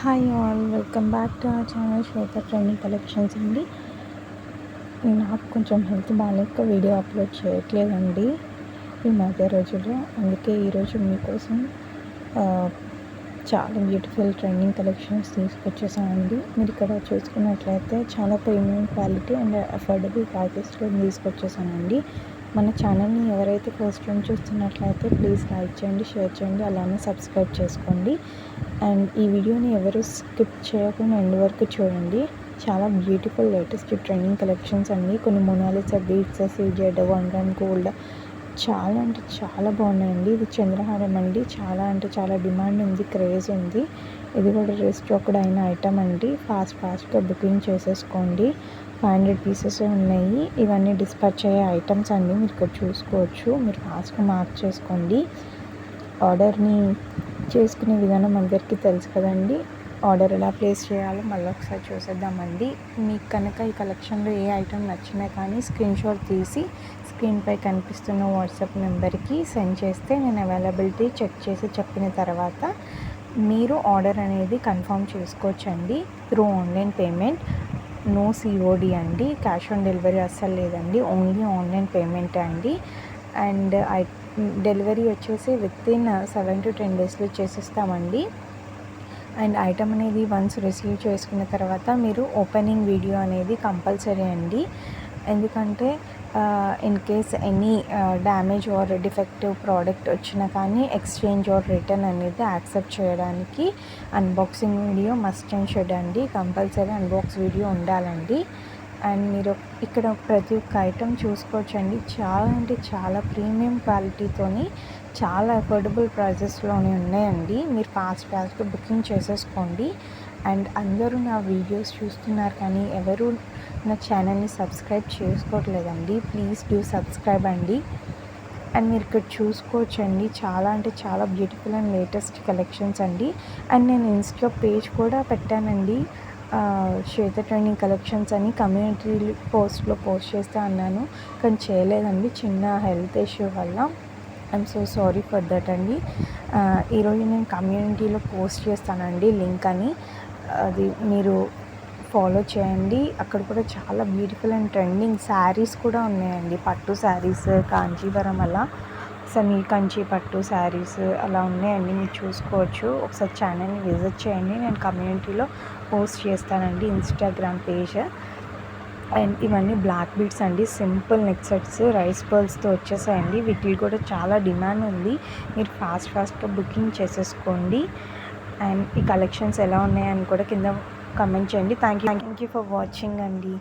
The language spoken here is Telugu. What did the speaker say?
Hi all, welcome back to our channel Shweta trending collections అండి. నాకు కొంచెం హెల్త్ బాగాలేక వీడియో అప్లోడ్ చేయట్లేదండి ఈ మధ్య రోజుల్లో. అందుకే ఈరోజు మీకోసం చాలా బ్యూటిఫుల్ ట్రెండింగ్ కలెక్షన్స్ తీసుకొచ్చేసానండి. మీరు ఇక్కడ చూసుకున్నట్లయితే చాలా ప్రీమియం క్వాలిటీ అండ్ అఫోర్డబుల్ ప్రైజెస్లో తీసుకొచ్చేసానండి. మన ఛానల్ని ఎవరైతే ఫస్ట్ టైం చూస్తున్నట్లయితే ప్లీజ్ లైక్ చేయండి, షేర్ చేయండి, అలానే సబ్స్క్రైబ్ చేసుకోండి. అండ్ ఈ వీడియోని ఎవరు స్కిప్ చేయకుండా ఎండ్ వరకు చూడండి. చాలా బ్యూటిఫుల్ లేటెస్ట్ ట్రెండింగ్ కలెక్షన్స్ అండి. కొన్ని Mona Lisa beads, CZ, 1 gram gold చాలా అంటే చాలా బాగున్నాయండి. ఇది చంద్రహారం అండి. చాలా అంటే చాలా డిమాండ్ ఉంది, క్రేజ్ ఉంది. ఇది కూడా రీస్టాక్డ్ అయిన ఐటమ్ అండి. ఫాస్ట్గా బుకింగ్ చేసేసుకోండి. 500 పీసెస్ ఉన్నాయి. ఇవన్నీ డిస్పాచ్ అయ్యే ఐటమ్స్ అండి. మీరు ఇక్కడ చూసుకోవచ్చు. మీరు ఫాస్ట్గా మార్క్ చేసుకోండి. ఆర్డర్ని చేసుకునే విధానం అందరికీ తెలుసు కదండి. ఆర్డర్ ఎలా ప్లేస్ చేయాలో మళ్ళీ ఒకసారి చూసేద్దామండి. మీకు కనుక ఈ కలెక్షన్లో ఏ ఐటమ్ నచ్చినా కానీ స్క్రీన్ షాట్ తీసి స్క్రీన్పై కనిపిస్తున్న వాట్సాప్ నెంబర్కి సెండ్ చేస్తే నేను అవైలబిలిటీ చెక్ చేసి చెప్పిన తర్వాత మీరు ఆర్డర్ అనేది కన్ఫర్మ్ చేసుకోవచ్చండి. Through online payment, no COD అండి. క్యాష్ ఆన్ డెలివరీ అస్సలు లేదండి. ఓన్లీ ఆన్లైన్ పేమెంట్ అండి. అండ్ డెలివరీ వచ్చేసి వితిన్ 7 to 10 డేస్లో చేసేస్తామండి. అండ్ ఐటమ్ అనేది వన్స్ రిసీవ్ చేసుకున్న తర్వాత మీరు ఓపెనింగ్ వీడియో అనేది కంపల్సరీ అండి. ఎందుకంటే in case any damage or defective product వచ్చినా కానీ ఎక్స్చేంజ్ ఆర్ రిటర్న్ అనేది యాక్సెప్ట్ చేయడానికి unboxing video must and should అండి. కంపల్సరీ అన్బాక్స్ వీడియో ఉండాలండి. అండ్ మీరు ఇక్కడ ప్రతి ఒక్క ఐటమ్ చూసుకోవచ్చండి. చాలా అంటే చాలా ప్రీమియం క్వాలిటీతోని చాలా అఫోర్డబుల్ ప్రైజెస్లోనే ఉన్నాయండి. మీరు ఫాస్ట్గా బుకింగ్ చేసేసుకోండి. అండ్ అందరూ నా వీడియోస్ చూస్తున్నారు కానీ ఎవరు నా ఛానల్ని సబ్స్క్రైబ్ చేసుకోవట్లేదండి. ప్లీజ్ డూ సబ్స్క్రైబ్ అండి. అండ్ మీరు ఇక్కడ చూసుకోవచ్చండి. చాలా అంటే చాలా బ్యూటిఫుల్ అండ్ లేటెస్ట్ కలెక్షన్స్ అండి. అండ్ నేను ఇన్స్టా పేజ్ కూడా పెట్టానండి, శ్వేత ట్రెండింగ్ కలెక్షన్స్ అని. కమ్యూనిటీ పోస్ట్లో పోస్ట్ చేస్తూ అన్నాను కానీ చేయలేదండి, చిన్న హెల్త్ ఇష్యూ వల్ల. I'm so sorry for that అండి. ఈరోజు నేను కమ్యూనిటీలో పోస్ట్ చేస్తానండి లింక్ అని, అది మీరు ఫాలో చేయండి. అక్కడ కూడా చాలా బ్యూటిఫుల్ అండ్ ట్రెండింగ్ శారీస్ కూడా ఉన్నాయండి. పట్టు శారీస్, కాంచీవరం అలా సెమీ కంచి పట్టు శారీస్ అలా ఉన్నాయండి. మీరు చూసుకోవచ్చు. ఒకసారి ఛానల్ని విజిట్ చేయండి. నేను కమ్యూనిటీలో పోస్ట్ చేస్తానండి, ఇన్స్టాగ్రామ్ పేజ్. అండ్ ఇవన్నీ బ్లాక్ బీడ్స్ అండి. సింపుల్ నెక్ సెట్స్ రైస్ పర్ల్స్తో వచ్చేసాయండి. వీటికి కూడా చాలా డిమాండ్ ఉంది. మీరు ఫాస్ట్గా బుకింగ్ చేసేసుకోండి. అండ్ ఈ కలెక్షన్స్ ఎలా ఉన్నాయని కూడా కింద కమెంట్ చేయండి. థ్యాంక్ యూ ఫర్ వాచింగ్ అండి.